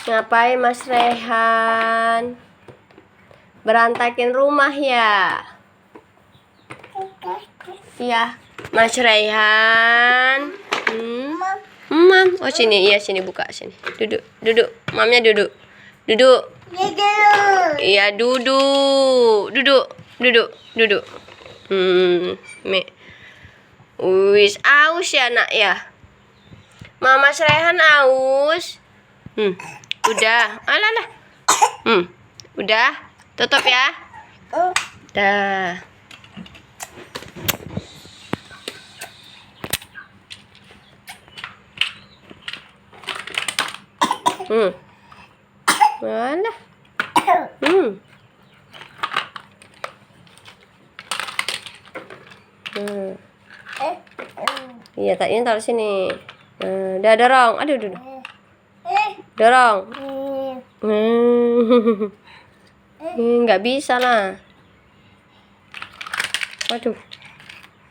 Ngapain Mas Rehan? Berantakin rumah ya? Iya, Mas Rehan. Mam. Oh sini, iya sini buka sini. Duduk. Mamnya duduk. Duduk. Iya duduk. Wis aus ya nak ya. Mama Rehan aus. Udah. Alah. Udah. Tutup ya. Dah. Mana? Iya, taknya taruh sini. Udah dorong. Aduh. Dorong. Nggak bisa lah. Waduh.